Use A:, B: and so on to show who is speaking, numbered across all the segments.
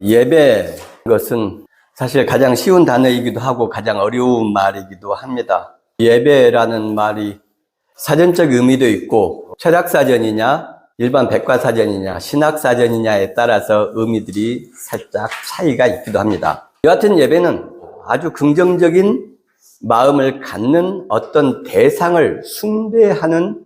A: 예배, 그것은 사실 가장 쉬운 단어이기도 하고 가장 어려운 말이기도 합니다. 예배라는 말이 사전적 의미도 있고 철학사전이냐 일반 백과사전이냐 신학사전이냐에 따라서 의미들이 살짝 차이가 있기도 합니다. 여하튼 예배는 아주 긍정적인 마음을 갖는 어떤 대상을 숭배하는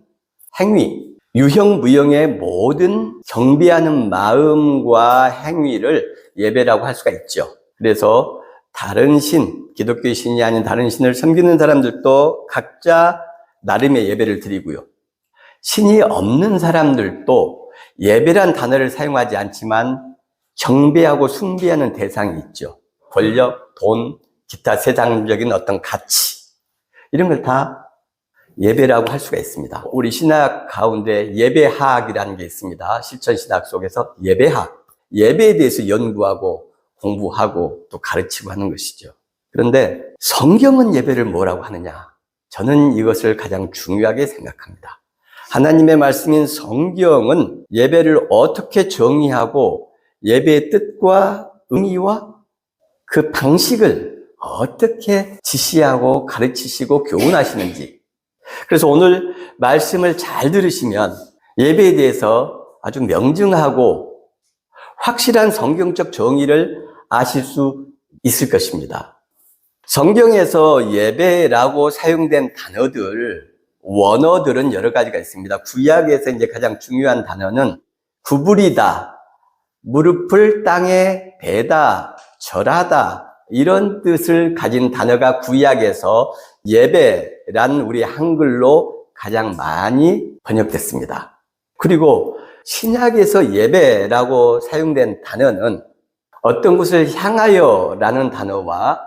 A: 행위, 유형무형의 모든 경배하는 마음과 행위를 예배라고 할 수가 있죠. 그래서 다른 신, 기독교 신이 아닌 다른 신을 섬기는 사람들도 각자 나름의 예배를 드리고요. 신이 없는 사람들도 예배란 단어를 사용하지 않지만 경배하고 숭배하는 대상이 있죠. 권력, 돈, 기타 세상적인 어떤 가치, 이런 걸 다 예배라고 할 수가 있습니다. 우리 신학 가운데 예배학이라는 게 있습니다. 실천신학 속에서 예배학, 예배에 대해서 연구하고 공부하고 또 가르치고 하는 것이죠. 그런데 성경은 예배를 뭐라고 하느냐? 저는 이것을 가장 중요하게 생각합니다. 하나님의 말씀인 성경은 예배를 어떻게 정의하고 예배의 뜻과 의미와 그 방식을 어떻게 지시하고 가르치시고 교훈하시는지, 그래서 오늘 말씀을 잘 들으시면 예배에 대해서 아주 명증하고 확실한 성경적 정의를 아실 수 있을 것입니다. 성경에서 예배라고 사용된 단어들, 원어들은 여러 가지가 있습니다. 구약에서 이제 가장 중요한 단어는 구부리다, 무릎을 땅에 대다, 절하다, 이런 뜻을 가진 단어가 구약에서 예배란 우리 한글로 가장 많이 번역됐습니다. 그리고 신약에서 예배라고 사용된 단어는 어떤 것을 향하여라는 단어와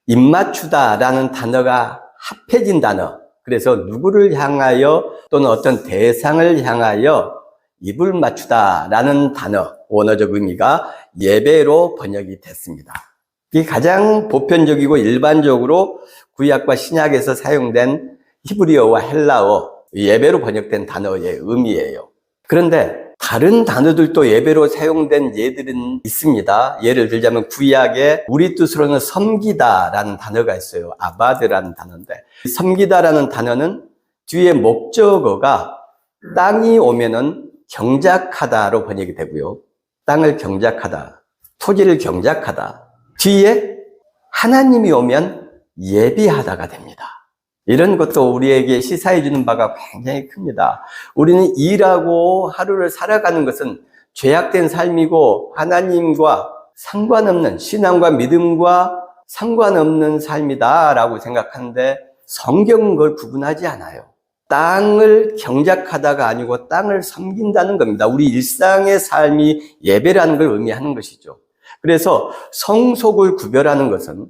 A: 입맞추다라는 단어가 합해진 단어, 그래서 누구를 향하여 또는 어떤 대상을 향하여 입을 맞추다라는 단어, 원어적 의미가 예배로 번역이 됐습니다. 이게 가장 보편적이고 일반적으로 구약과 신약에서 사용된 히브리어와 헬라어, 예배로 번역된 단어의 의미예요. 그런데 다른 단어들도 예배로 사용된 예들은 있습니다. 예를 들자면 구약에 우리 뜻으로는 섬기다라는 단어가 있어요. 아바드라는 단어인데, 섬기다라는 단어는 뒤에 목적어가 땅이 오면은 경작하다로 번역이 되고요. 땅을 경작하다, 토지를 경작하다. 뒤에 하나님이 오면 예비하다가 됩니다. 이런 것도 우리에게 시사해 주는 바가 굉장히 큽니다. 우리는 일하고 하루를 살아가는 것은 죄악된 삶이고 하나님과 상관없는, 신앙과 믿음과 상관없는 삶이다라고 생각하는데 성경은 그걸 구분하지 않아요. 땅을 경작하다가 아니고 땅을 섬긴다는 겁니다. 우리 일상의 삶이 예배라는 걸 의미하는 것이죠. 그래서 성속을 구별하는 것은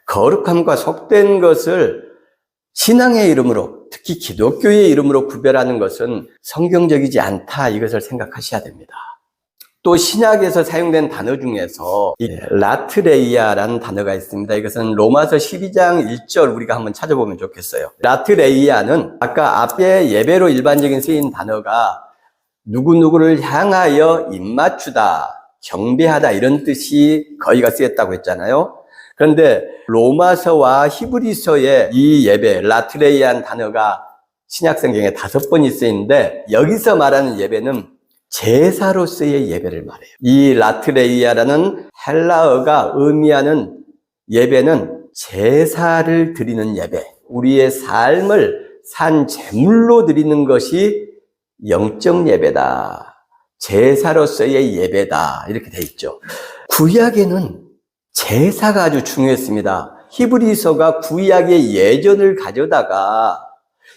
A: 거룩함과 속된 것을 신앙의 이름으로, 특히 기독교의 이름으로 구별하는 것은 성경적이지 않다, 이것을 생각하셔야 됩니다. 또 신약에서 사용된 단어 중에서 라트레이아라는 단어가 있습니다. 이것은 로마서 12장 1절 우리가 한번 찾아보면 좋겠어요. 라트레이아는 아까 앞에 예배로 일반적인 쓰인 단어가 누구누구를 향하여 입맞추다, 경배하다, 이런 뜻이 거의가 쓰였다고 했잖아요. 그런데 로마서와 히브리서의 이 예배, 라트레이아는 단어가 신약성경에 5번이 쓰이는데 여기서 말하는 예배는 제사로서의 예배를 말해요. 이 라트레이아라는 헬라어가 의미하는 예배는 제사를 드리는 예배, 우리의 삶을 산 제물로 드리는 것이 영적 예배다, 제사로서의 예배다, 이렇게 돼 있죠. 구약에는 제사가 아주 중요했습니다. 히브리서가 구약의 예전을 가져다가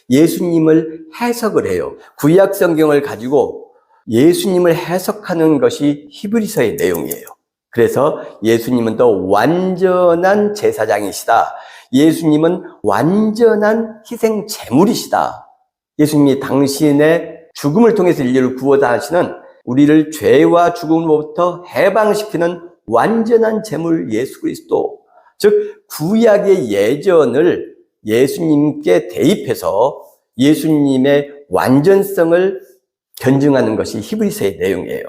A: 예수님을 해석을 해요. 구약 성경을 가지고 예수님을 해석하는 것이 히브리서의 내용이에요. 그래서 예수님은 또 완전한 제사장이시다, 예수님은 완전한 희생 제물이시다, 예수님이 당신의 죽음을 통해서 인류를 구원하다 하시는, 우리를 죄와 죽음으로부터 해방시키는 완전한 제물 예수 그리스도, 즉 구약의 예전을 예수님께 대입해서 예수님의 완전성을 견증하는 것이 히브리서의 내용이에요.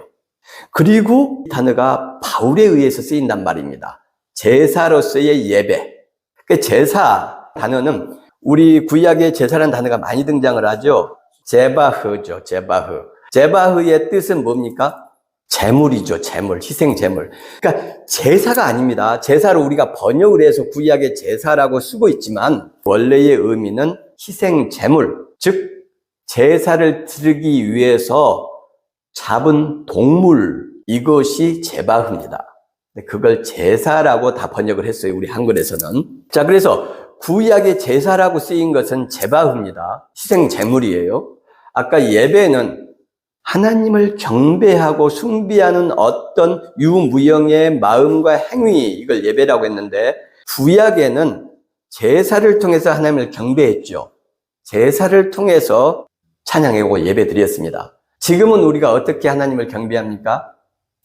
A: 그리고 단어가 바울에 의해서 쓰인단 말입니다. 제사로서의 예배. 그 제사 단어는 우리 구약의 제사라는 단어가 많이 등장을 하죠. 제바흐죠, 제바흐. 제바흐의 뜻은 뭡니까? 제물이죠, 제물, 희생 제물. 그러니까 제사가 아닙니다. 제사를 우리가 번역을 해서 구약의 제사라고 쓰고 있지만 원래의 의미는 희생 제물, 즉 제사를 드리기 위해서 잡은 동물, 이것이 제바흐입니다. 그걸 제사라고 다 번역을 했어요, 우리 한글에서는. 자, 그래서 구약의 제사라고 쓰인 것은 제바흐입니다. 희생 제물이에요. 아까 예배는 하나님을 경배하고 숭배하는 어떤 유무형의 마음과 행위, 이걸 예배라고 했는데 구약에는 제사를 통해서 하나님을 경배했죠. 제사를 통해서 찬양하고 예배드렸습니다. 지금은 우리가 어떻게 하나님을 경배합니까?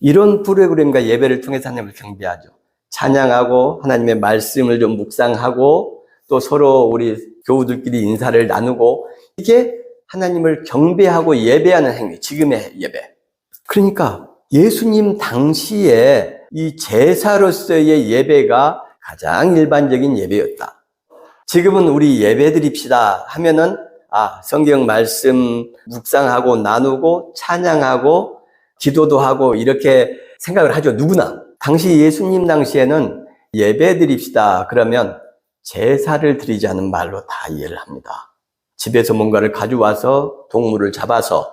A: 이런 프로그램과 예배를 통해서 하나님을 경배하죠. 찬양하고 하나님의 말씀을 좀 묵상하고 또 서로 우리 교우들끼리 인사를 나누고, 이게 하나님을 경배하고 예배하는 행위, 지금의 예배. 그러니까 예수님 당시에 이 제사로서의 예배가 가장 일반적인 예배였다. 지금은 우리 예배 드립시다 하면은 성경 말씀 묵상하고 나누고 찬양하고 기도도 하고 이렇게 생각을 하죠. 누구나. 당시 예수님 당시에는 예배 드립시다 그러면 제사를 드리자는 말로 다 이해를 합니다. 집에서 뭔가를 가져와서 동물을 잡아서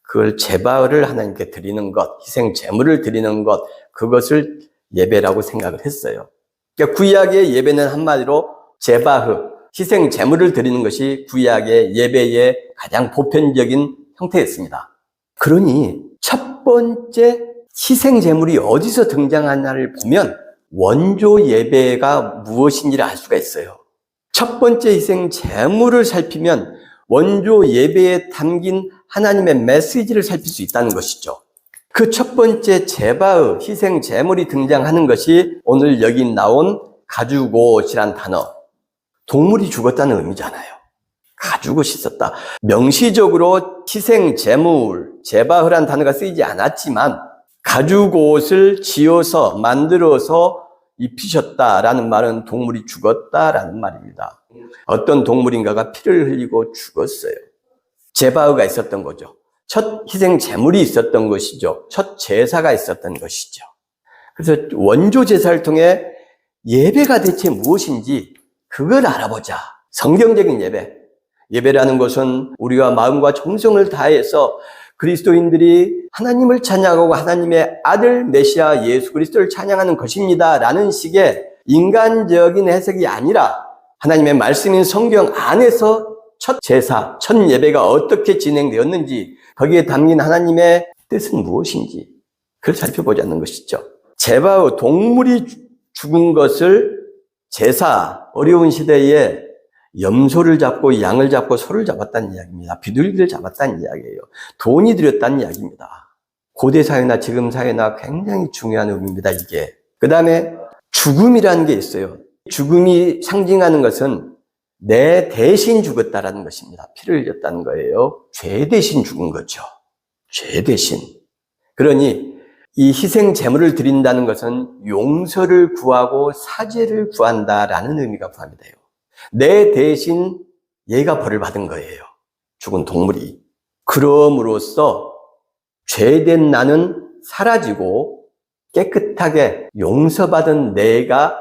A: 그걸 제바흐를 하나님께 드리는 것, 희생 제물을 드리는 것, 그것을 예배라고 생각을 했어요. 그러니까 구약의 예배는 한마디로 제바흐, 희생 제물을 드리는 것이 구약의 예배의 가장 보편적인 형태였습니다. 그러니 첫 번째 희생 제물이 어디서 등장하나를 보면 원조 예배가 무엇인지를 알 수가 있어요. 첫 번째 희생 제물을 살피면 원조 예배에 담긴 하나님의 메시지를 살필 수 있다는 것이죠. 그 첫 번째 제바흐, 희생 제물이 등장하는 것이 오늘 여기 나온 가죽옷이란 단어. 동물이 죽었다는 의미잖아요. 가죽옷이 있었다. 명시적으로 희생 제물, 제바흐란 단어가 쓰이지 않았지만 가죽옷을 지어서 만들어서 입히셨다라는 말은 동물이 죽었다라는 말입니다. 어떤 동물인가가 피를 흘리고 죽었어요. 제바흐가 있었던 거죠. 첫 희생 제물이 있었던 것이죠. 첫 제사가 있었던 것이죠. 그래서 원조 제사를 통해 예배가 대체 무엇인지 그걸 알아보자. 성경적인 예배. 예배라는 것은 우리가 마음과 정성을 다해서 그리스도인들이 하나님을 찬양하고 하나님의 아들 메시아 예수 그리스도를 찬양하는 것입니다 라는 식의 인간적인 해석이 아니라 하나님의 말씀인 성경 안에서 첫 제사, 첫 예배가 어떻게 진행되었는지, 거기에 담긴 하나님의 뜻은 무엇인지 그걸 살펴보자는 것이죠. 제바흐, 동물이 죽은 것을 제사, 어려운 시대에 염소를 잡고 양을 잡고 소를 잡았다는 이야기입니다. 비둘기를 잡았다는 이야기예요. 돈이 들였다는 이야기입니다. 고대 사회나 지금 사회나 굉장히 중요한 의미입니다, 이게. 그 다음에 죽음이라는 게 있어요. 죽음이 상징하는 것은 내 대신 죽었다라는 것입니다. 피를 흘렸다는 거예요. 죄 대신 죽은 거죠. 죄 대신. 그러니 이 희생 제물을 드린다는 것은 용서를 구하고 사죄를 구한다라는 의미가 포함이 돼요. 내 대신 얘가 벌을 받은 거예요. 죽은 동물이. 그럼으로써 죄된 나는 사라지고 깨끗하게 용서받은 내가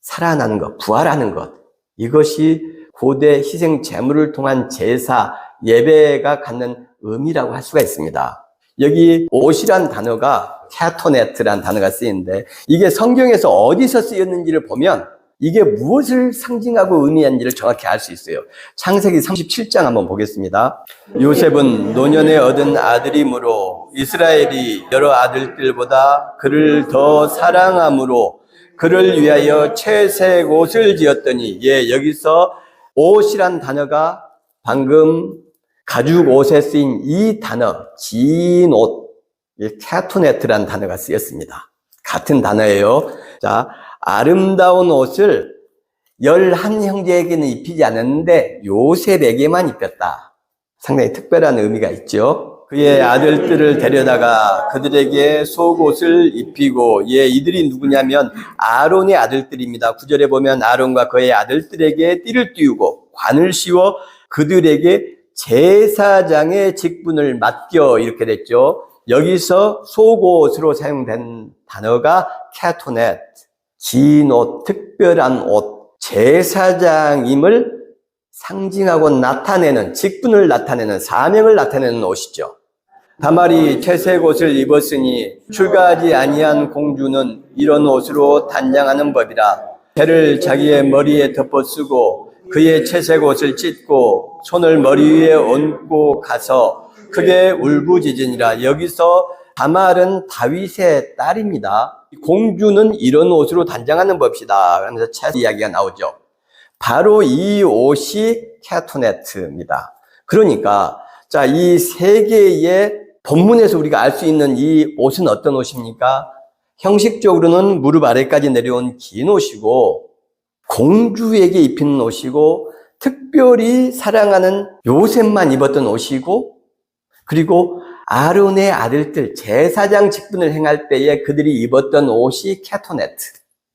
A: 살아나는 것, 부활하는 것. 이것이 고대 희생 제물을 통한 제사, 예배가 갖는 의미라고 할 수가 있습니다. 여기 옷이란 단어가 캐토네트란 단어가 쓰이는데 이게 성경에서 어디서 쓰였는지를 보면 이게 무엇을 상징하고 의미하는지를 정확히 알 수 있어요. 창세기 37장 한번 보겠습니다. 요셉은 노년에 얻은 아들이므로 이스라엘이 여러 아들들보다 그를 더 사랑함으로 그를 위하여 채색 옷을 지었더니, 여기서 옷이란 단어가 방금 가죽 옷에 쓰인 이 단어, 긴 옷, 캐토네트란 단어가 쓰였습니다. 같은 단어예요. 자, 아름다운 옷을 11형제에게는 입히지 않았는데 요셉에게만 입혔다. 상당히 특별한 의미가 있죠. 그의 아들들을 데려다가 그들에게 속옷을 입히고, 이들이 누구냐면 아론의 아들들입니다. 9절에 보면 아론과 그의 아들들에게 띠를 띄우고 관을 씌워 그들에게 제사장의 직분을 맡겨, 이렇게 됐죠. 여기서 속옷으로 사용된 단어가 캐토넷, 긴 옷, 특별한 옷, 제사장임을 상징하고 나타내는, 직분을 나타내는, 사명을 나타내는 옷이죠. 다말이 채색 옷을 입었으니 출가하지 아니한 공주는 이런 옷으로 단장하는 법이라. 배를 자기의 머리에 덮어쓰고 그의 채색 옷을 찢고 손을 머리 위에 얹고 가서 크게 울부짖으니라. 여기서 다말은 다윗의 딸입니다. 공주는 이런 옷으로 단장하는 법이다 하면서 채 이야기가 나오죠. 바로 이 옷이 캐토네트입니다. 그러니까 자, 이 세 개의 본문에서 우리가 알 수 있는 이 옷은 어떤 옷입니까? 형식적으로는 무릎 아래까지 내려온 긴 옷이고, 공주에게 입히는 옷이고, 특별히 사랑하는 요셉만 입었던 옷이고, 그리고 아론의 아들들 제사장 직분을 행할 때에 그들이 입었던 옷이 캐토네트.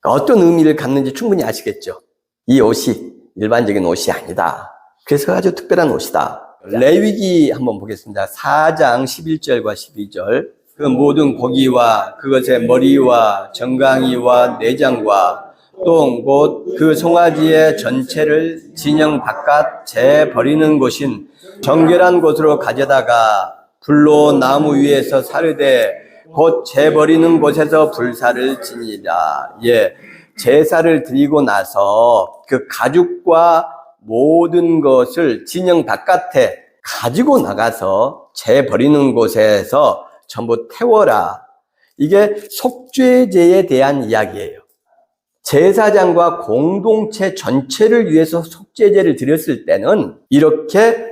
A: 어떤 의미를 갖는지 충분히 아시겠죠? 이 옷이 일반적인 옷이 아니다. 그래서 아주 특별한 옷이다. 레위기 한번 보겠습니다. 4장 11절과 12절. 그 모든 고기와 그것의 머리와 정강이와 내장과 똥 곧 그 송아지의 전체를 진영 바깥 재 버리는 곳인 정결한 곳으로 가져다가 불로 나무 위에서 사르되 곧 재 버리는 곳에서 불사를 지니라. 제사를 드리고 나서 그 가죽과 모든 것을 진영 바깥에 가지고 나가서 재 버리는 곳에서 전부 태워라. 이게 속죄제에 대한 이야기예요. 제사장과 공동체 전체를 위해서 속죄제를 드렸을 때는 이렇게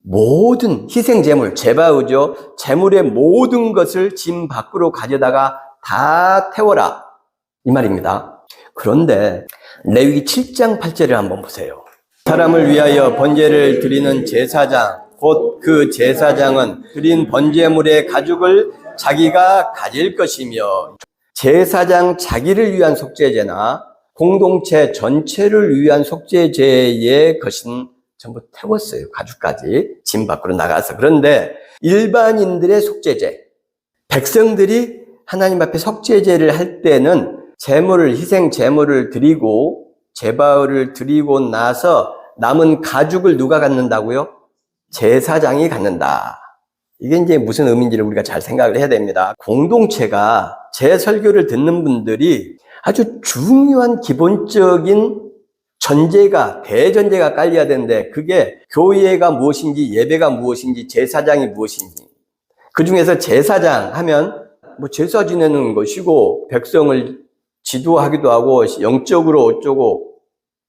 A: 모든 희생제물, 제바우죠. 제물의 모든 것을 짐 밖으로 가져다가 다 태워라. 이 말입니다. 그런데 레위기 7장 8절을 한번 보세요. 사람을 위하여 번제를 드리는 제사장, 곧 그 제사장은 드린 번제물의 가죽을 자기가 가질 것이며, 제사장 자기를 위한 속죄제나 공동체 전체를 위한 속죄제의 것은 전부 태웠어요. 가죽까지 짐 밖으로 나가서. 그런데 일반인들의 속죄제, 백성들이 하나님 앞에 속죄제를 할 때는 제물을, 희생 제물을 드리고 제바울을 드리고 나서 남은 가죽을 누가 갖는다고요? 제사장이 갖는다. 이게 이제 무슨 의미인지를 우리가 잘 생각을 해야 됩니다. 공동체가 제 설교를 듣는 분들이 아주 중요한 기본적인 전제가, 대전제가 깔려야 되는데, 그게 교회가 무엇인지, 예배가 무엇인지, 제사장이 무엇인지. 그 중에서 제사장 하면 제사 지내는 것이고 백성을 지도하기도 하고 영적으로 어쩌고,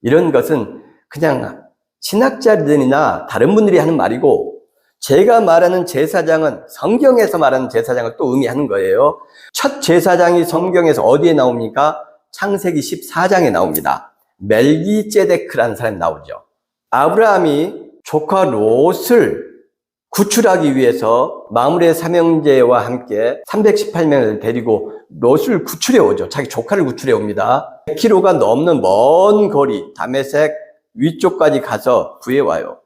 A: 이런 것은 그냥 신학자들이나 다른 분들이 하는 말이고, 제가 말하는 제사장은 성경에서 말하는 제사장을 또 의미하는 거예요. 첫 제사장이 성경에서 어디에 나옵니까? 창세기 14장에 나옵니다. 멜기ጼ데크라는 사람이 나오죠. 아브라함이 조카 롯을 구출하기 위해서 마므레 삼형제와 함께 318명을 데리고 롯을 구출해 오죠. 자기 조카를 구출해 옵니다. 100km가 넘는 먼 거리, 다메섹 위쪽까지 가서 구해와요.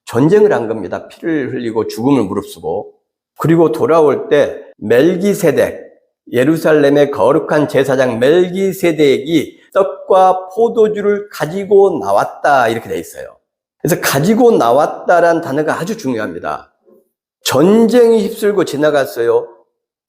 A: 전쟁을 한 겁니다. 피를 흘리고 죽음을 무릅쓰고. 그리고 돌아올 때 멜기세덱, 예루살렘의 거룩한 제사장 멜기세덱이 떡과 포도주를 가지고 나왔다, 이렇게 돼 있어요. 그래서 가지고 나왔다라는 단어가 아주 중요합니다. 전쟁이 휩쓸고 지나갔어요.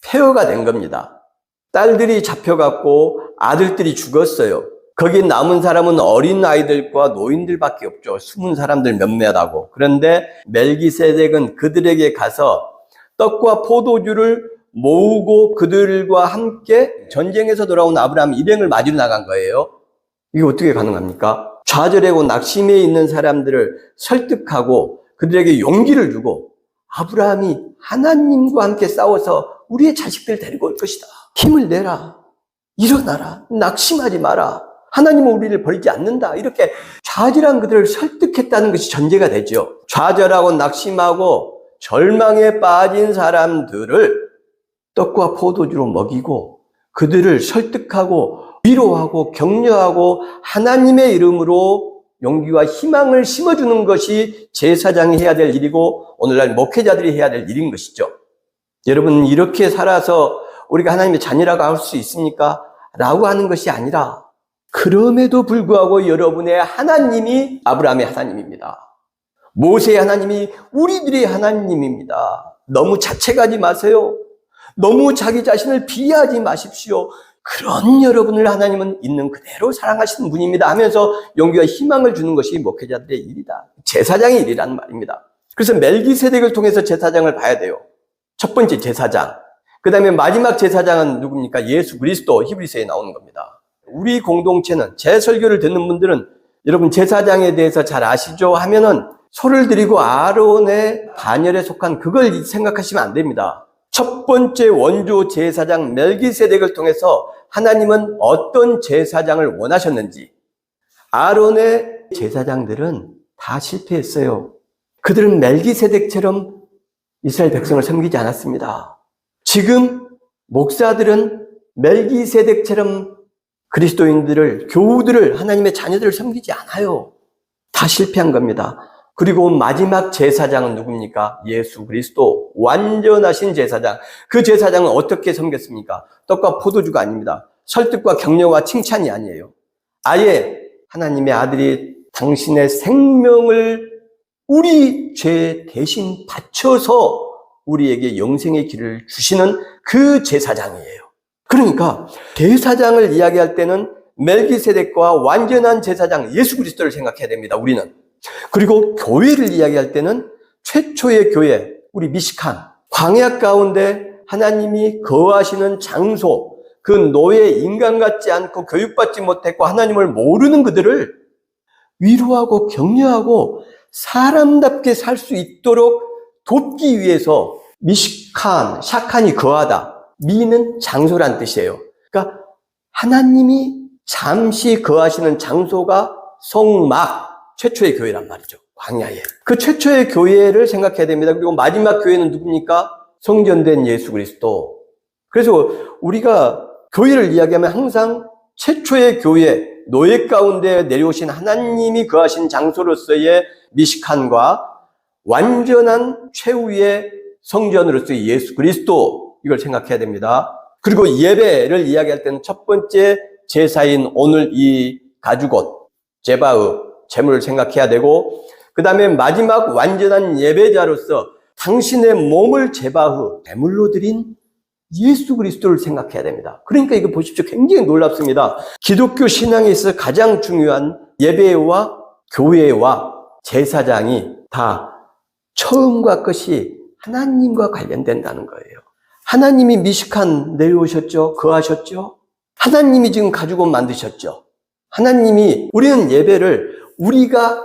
A: 폐허가 된 겁니다. 딸들이 잡혀갔고 아들들이 죽었어요. 거기 남은 사람은 어린 아이들과 노인들밖에 없죠. 숨은 사람들 몇몇하고. 그런데 멜기세덱은 그들에게 가서 떡과 포도주를 모으고 그들과 함께 전쟁에서 돌아온 아브라함 일행을 맞으러 나간 거예요. 이게 어떻게 가능합니까? 좌절하고 낙심해 있는 사람들을 설득하고 그들에게 용기를 주고, 아브라함이 하나님과 함께 싸워서 우리의 자식들 데리고 올 것이다. 힘을 내라. 일어나라. 낙심하지 마라. 하나님은 우리를 버리지 않는다. 이렇게 좌절한 그들을 설득했다는 것이 전제가 되죠. 좌절하고 낙심하고 절망에 빠진 사람들을 떡과 포도주로 먹이고 그들을 설득하고 위로하고 격려하고 하나님의 이름으로 용기와 희망을 심어주는 것이 제사장이 해야 될 일이고 오늘날 목회자들이 해야 될 일인 것이죠. 여러분, 이렇게 살아서 우리가 하나님의 자녀라고 할 수 있습니까? 라고 하는 것이 아니라 그럼에도 불구하고 여러분의 하나님이 아브라함의 하나님입니다. 모세의 하나님이 우리들의 하나님입니다. 너무 자책하지 마세요. 너무 자기 자신을 비하하지 마십시오. 그런 여러분을 하나님은 있는 그대로 사랑하시는 분입니다 하면서 용기와 희망을 주는 것이 목회자들의 일이다. 제사장의 일이라는 말입니다. 그래서 멜기세덱을 통해서 제사장을 봐야 돼요. 첫 번째 제사장. 그 다음에 마지막 제사장은 누굽니까? 예수 그리스도, 히브리서에 나오는 겁니다. 우리 공동체는, 제 설교를 듣는 분들은 여러분 제사장에 대해서 잘 아시죠? 하면은 소를 드리고 아론의 반열에 속한 그걸 생각하시면 안 됩니다. 첫 번째 원조 제사장 멜기세덱을 통해서 하나님은 어떤 제사장을 원하셨는지, 아론의 제사장들은 다 실패했어요. 그들은 멜기세덱처럼 이스라엘 백성을 섬기지 않았습니다. 지금 목사들은 멜기세덱처럼 그리스도인들을, 교우들을, 하나님의 자녀들을 섬기지 않아요. 다 실패한 겁니다. 그리고 마지막 제사장은 누굽니까? 예수 그리스도, 완전하신 제사장. 그 제사장은 어떻게 섬겼습니까? 떡과 포도주가 아닙니다. 설득과 격려와 칭찬이 아니에요. 아예 하나님의 아들이 당신의 생명을 우리 죄 대신 바쳐서 우리에게 영생의 길을 주시는 그 제사장이에요. 그러니까 제사장을 이야기할 때는 멜기세덱과 완전한 제사장 예수 그리스도를 생각해야 됩니다. 우리는. 그리고 교회를 이야기할 때는 최초의 교회, 우리 미식한 광야 가운데 하나님이 거하시는 장소, 그 노예 인간 같지 않고 교육받지 못했고 하나님을 모르는 그들을 위로하고 격려하고 사람답게 살 수 있도록 돕기 위해서 미식한, 샤칸이 거하다. 미는 장소란 뜻이에요. 그러니까 하나님이 잠시 거하시는 장소가 성막, 최초의 교회란 말이죠. 광야에. 그 최초의 교회를 생각해야 됩니다. 그리고 마지막 교회는 누굽니까? 성전된 예수 그리스도. 그래서 우리가 교회를 이야기하면 항상 최초의 교회, 노예 가운데 내려오신 하나님이 거하신 장소로서의 미식한과 완전한 최후의 성전으로서의 예수 그리스도, 이걸 생각해야 됩니다. 그리고 예배를 이야기할 때는 첫 번째 제사인 오늘 이 가죽옷, 제바의 제물을 생각해야 되고, 그 다음에 마지막 완전한 예배자로서 당신의 몸을 제바의 제물로 드린 예수 그리스도를 생각해야 됩니다. 그러니까 이거 보십시오. 굉장히 놀랍습니다. 기독교 신앙에 있어 가장 중요한 예배와 교회와 제사장이 다 처음과 끝이 하나님과 관련된다는 거예요. 하나님이 미식한 내려오셨죠? 거하셨죠? 하나님이 지금 가죽옷 만드셨죠? 하나님이, 우리는 예배를 우리가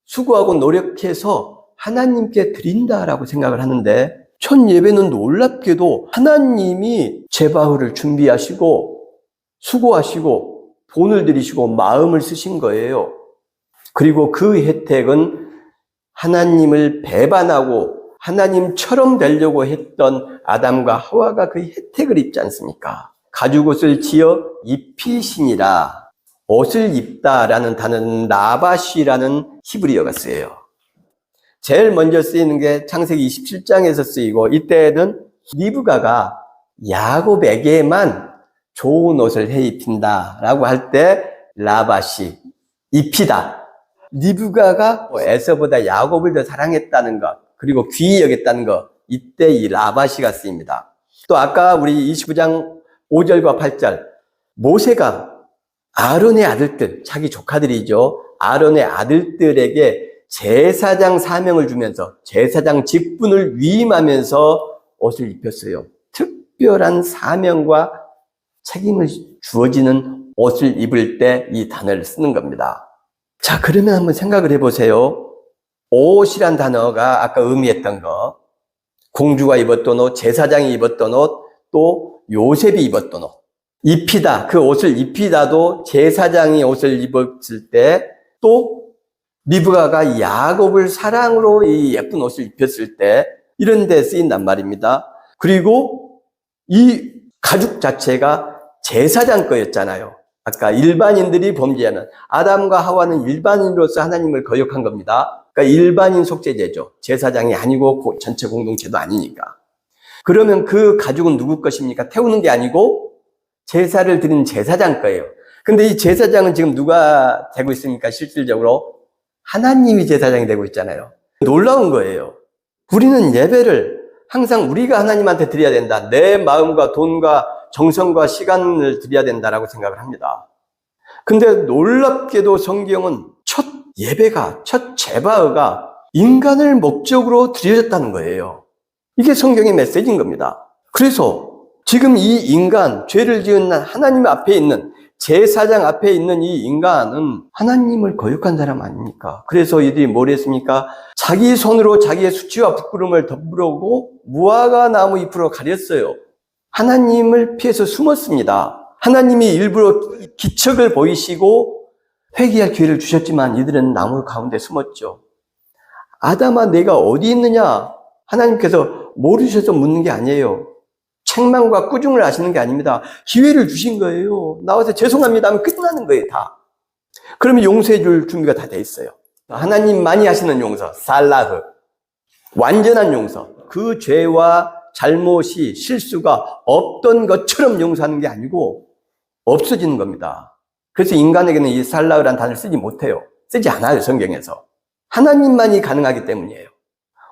A: 수고하고 노력해서 하나님께 드린다라고 생각을 하는데, 첫 예배는 놀랍게도 하나님이 제바흐를 준비하시고 수고하시고 돈을 들이시고 마음을 쓰신 거예요. 그리고 그 혜택은 하나님을 배반하고 하나님처럼 되려고 했던 아담과 하와가 그 혜택을 입지 않습니까? 가죽옷을 지어 입히시니라. 옷을 입다라는 단어는 라바시라는 히브리어가 쓰여요. 제일 먼저 쓰이는 게 창세기 27장에서 쓰이고, 이때는 리브가가 야곱에게만 좋은 옷을 해 입힌다라고 할 때 라바시, 입히다. 리브가가 에서보다 야곱을 더 사랑했다는 것, 그리고 귀히 여겼다는 것, 이때 이 라바시가 쓰입니다. 또 아까 우리 29장 5절과 8절, 모세가 아론의 아들들, 자기 조카들이죠. 아론의 아들들에게 제사장 사명을 주면서 제사장 직분을 위임하면서 옷을 입혔어요. 특별한 사명과 책임을 주어지는 옷을 입을 때 이 단어를 쓰는 겁니다. 자, 그러면 한번 생각을 해보세요. 옷이란 단어가 아까 의미했던 거, 공주가 입었던 옷, 제사장이 입었던 옷, 또 요셉이 입었던 옷. 입히다, 그 옷을 입히다도 제사장이 옷을 입었을 때, 또 리브가가 야곱을 사랑으로 이 예쁜 옷을 입혔을 때 이런 데 쓰인단 말입니다. 그리고 이 가죽 자체가 제사장 거였잖아요. 아까 일반인들이 범죄하는, 아담과 하와는 일반인으로서 하나님을 거역한 겁니다. 그러니까 일반인 속죄제죠. 제사장이 아니고 전체 공동체도 아니니까. 그러면 그 가죽은 누구 것입니까? 태우는 게 아니고 제사를 드리는 제사장 거예요. 근데 이 제사장은 지금 누가 되고 있습니까? 실질적으로 하나님이 제사장이 되고 있잖아요. 놀라운 거예요. 우리는 예배를 항상 우리가 하나님한테 드려야 된다. 내 마음과 돈과 정성과 시간을 드려야 된다라고 생각을 합니다. 근데 놀랍게도 성경은 첫 예배가, 첫 제바가 인간을 목적으로 드려졌다는 거예요. 이게 성경의 메시지인 겁니다. 그래서 지금 이 인간, 죄를 지은 하나님 앞에 있는, 제사장 앞에 있는 이 인간은 하나님을 거역한 사람 아닙니까? 그래서 이들이 뭘 했습니까? 자기 손으로 자기의 수치와 부끄러움을 덮으려고 무화과 나무 잎으로 가렸어요. 하나님을 피해서 숨었습니다. 하나님이 일부러 기척을 보이시고 회개할 기회를 주셨지만 이들은 나무 가운데 숨었죠. 아담아, 내가 어디 있느냐? 하나님께서 모르셔서 묻는 게 아니에요. 책망과 꾸중을 하시는 게 아닙니다. 기회를 주신 거예요. 나와서 죄송합니다 하면 끝나는 거예요, 다. 그러면 용서해 줄 준비가 다 돼 있어요. 하나님만이 하시는 용서, 살라흐. 완전한 용서. 그 죄와 잘못이, 실수가 없던 것처럼 용서하는 게 아니고 없어지는 겁니다. 그래서 인간에게는 이 살라흐라는 단어를 쓰지 못해요. 쓰지 않아요, 성경에서. 하나님만이 가능하기 때문이에요.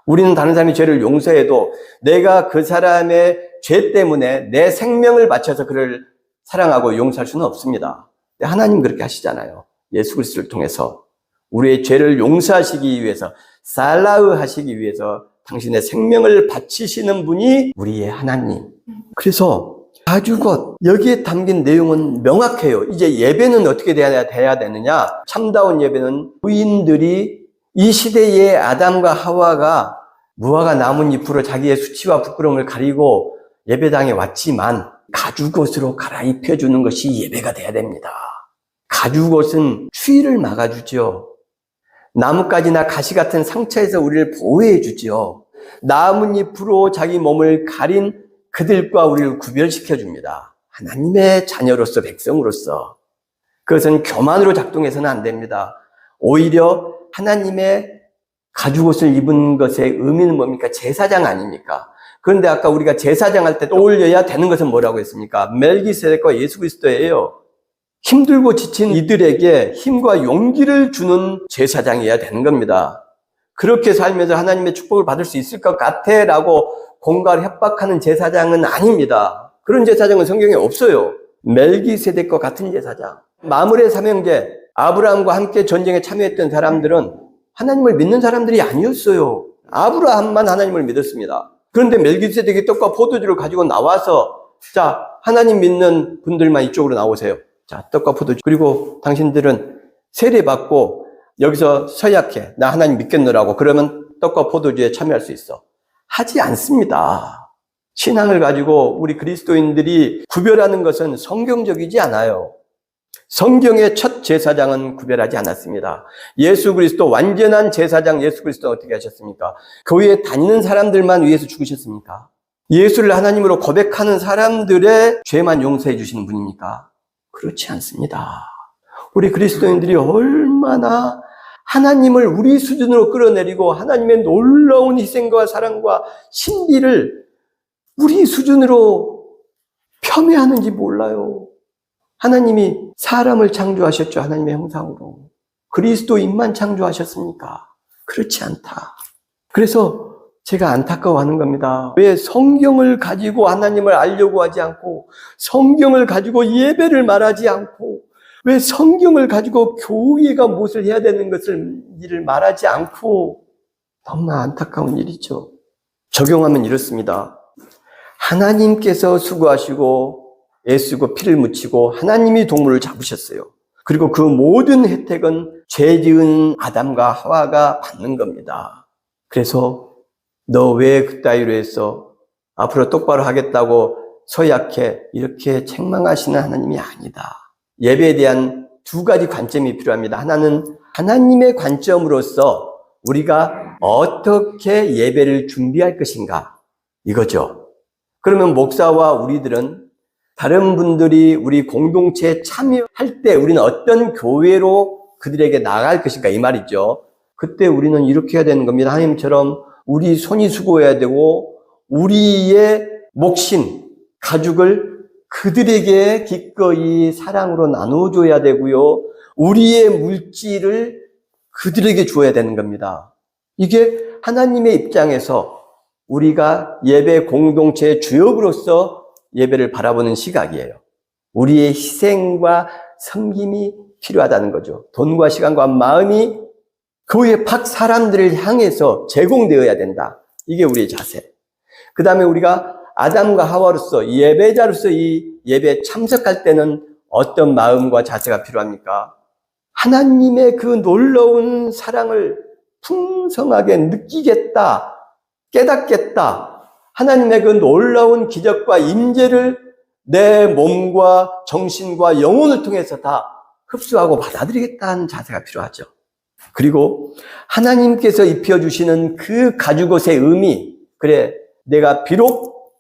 A: 우리는 다른 사람이 죄를 용서해도 내가 그 사람의 죄 때문에 내 생명을 바쳐서 그를 사랑하고 용서할 수는 없습니다. 하나님 그렇게 하시잖아요. 예수 그리스도를 통해서 우리의 죄를 용서하시기 위해서, 살라흐 하시기 위해서 당신의 생명을 바치시는 분이 우리의 하나님. 그래서 가죽옷, 여기에 담긴 내용은 명확해요. 이제 예배는 어떻게 돼야 되느냐? 참다운 예배는 부인들이 이 시대의 아담과 하와가 무화과 나뭇잎으로 자기의 수치와 부끄러움을 가리고 예배당에 왔지만 가죽옷으로 갈아입혀주는 것이 예배가 돼야 됩니다. 가죽옷은 추위를 막아주죠. 나뭇가지나 가시 같은 상처에서 우리를 보호해주죠. 나뭇잎으로 자기 몸을 가린 그들과 우리를 구별시켜줍니다. 하나님의 자녀로서, 백성으로서. 그것은 교만으로 작동해서는 안 됩니다. 오히려 하나님의 가죽옷을 입은 것의 의미는 뭡니까? 제사장 아닙니까? 그런데 아까 우리가 제사장 할 때 떠올려야 되는 것은 뭐라고 했습니까? 멜기세덱과 예수 그리스도예요. 힘들고 지친 이들에게 힘과 용기를 주는 제사장이어야 되는 겁니다. 그렇게 살면서 하나님의 축복을 받을 수 있을 것 같아 라고 공갈을 협박하는 제사장은 아닙니다. 그런 제사장은 성경에 없어요. 멜기세덱과 같은 제사장. 마므레 삼형제, 아브라함과 함께 전쟁에 참여했던 사람들은 하나님을 믿는 사람들이 아니었어요. 아브라함만 하나님을 믿었습니다. 그런데 멜기세덱이 떡과 포도주를 가지고 나와서, 자, 하나님 믿는 분들만 이쪽으로 나오세요. 자, 떡과 포도주. 그리고 당신들은 세례받고 여기서 서약해. 나 하나님 믿겠노라고. 그러면 떡과 포도주에 참여할 수 있어. 하지 않습니다. 신앙을 가지고 우리 그리스도인들이 구별하는 것은 성경적이지 않아요. 성경의 첫 제사장은 구별하지 않았습니다. 예수 그리스도, 완전한 제사장 예수 그리스도는 어떻게 하셨습니까? 교회에 다니는 사람들만 위해서 죽으셨습니까? 예수를 하나님으로 고백하는 사람들의 죄만 용서해 주시는 분입니까? 그렇지 않습니다. 우리 그리스도인들이 얼마나 하나님을 우리 수준으로 끌어내리고 하나님의 놀라운 희생과 사랑과 신비를 우리 수준으로 폄훼하는지 몰라요. 하나님이 사람을 창조하셨죠. 하나님의 형상으로. 그리스도인만 창조하셨습니까? 그렇지 않다. 그래서 제가 안타까워하는 겁니다. 왜 성경을 가지고 하나님을 알려고 하지 않고, 성경을 가지고 예배를 말하지 않고, 왜 성경을 가지고 교회가 무엇을 해야 되는 일을 말하지 않고, 너무나 안타까운 일이죠. 적용하면 이렇습니다. 하나님께서 수고하시고 애쓰고 피를 묻히고 하나님이 동물을 잡으셨어요. 그리고 그 모든 혜택은 죄 지은 아담과 하와가 받는 겁니다. 그래서 너 왜 그따위로 했어? 앞으로 똑바로 하겠다고 서약해. 이렇게 책망하시는 하나님이 아니다. 예배에 대한 두 가지 관점이 필요합니다. 하나는 하나님의 관점으로서 우리가 어떻게 예배를 준비할 것인가? 이거죠. 그러면 목사와 우리들은 다른 분들이 우리 공동체에 참여할 때 우리는 어떤 교회로 그들에게 나갈 것인가? 이 말이죠. 그때 우리는 이렇게 해야 되는 겁니다. 하나님처럼 우리 손이 수고해야 되고 우리의 몫인 가죽을 그들에게 기꺼이 사랑으로 나눠줘야 되고요. 우리의 물질을 그들에게 줘야 되는 겁니다. 이게 하나님의 입장에서 우리가 예배 공동체의 주역으로서 예배를 바라보는 시각이에요. 우리의 희생과 섬김이 필요하다는 거죠. 돈과 시간과 마음이 교회 밖 사람들을 향해서 제공되어야 된다. 이게 우리의 자세. 그 다음에 우리가 아담과 하와로서 예배자로서 이 예배에 참석할 때는 어떤 마음과 자세가 필요합니까? 하나님의 그 놀라운 사랑을 풍성하게 느끼겠다, 깨닫겠다. 하나님의 그 놀라운 기적과 임재를 내 몸과 정신과 영혼을 통해서 다 흡수하고 받아들이겠다는 자세가 필요하죠. 그리고 하나님께서 입혀주시는 그 가죽옷의 의미, 그래, 내가 비록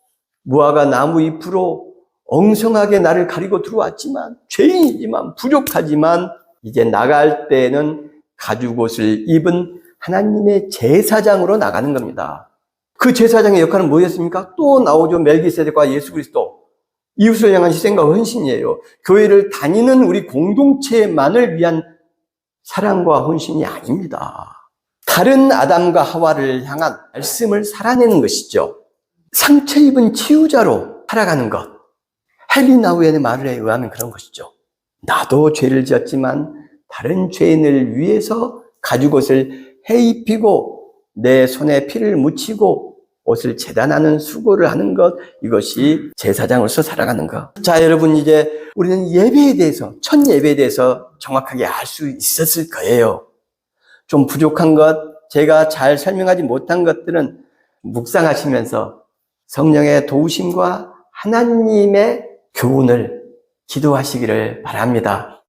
A: 무화과 나무 잎으로 엉성하게 나를 가리고 들어왔지만, 죄인이지만, 부족하지만, 이제 나갈 때는 가죽옷을 입은 하나님의 제사장으로 나가는 겁니다. 그 제사장의 역할은 뭐였습니까? 또 나오죠. 멜기세덱과 예수 그리스도. 이웃을 향한 희생과 헌신이에요. 교회를 다니는 우리 공동체만을 위한 사랑과 헌신이 아닙니다. 다른 아담과 하와를 향한 말씀을 살아내는 것이죠. 상처 입은 치유자로 살아가는 것. 헨리 나우엔의 말에 의하면 그런 것이죠. 나도 죄를 지었지만 다른 죄인을 위해서 가죽옷을 해입히고 내 손에 피를 묻히고 옷을 재단하는 수고를 하는 것, 이것이 제사장으로서 살아가는 것. 자, 여러분, 이제 우리는 예배에 대해서, 첫 예배에 대해서 정확하게 알 수 있었을 거예요. 좀 부족한 것, 제가 잘 설명하지 못한 것들은 묵상하시면서 성령의 도우심과 하나님의 교훈을 기도하시기를 바랍니다.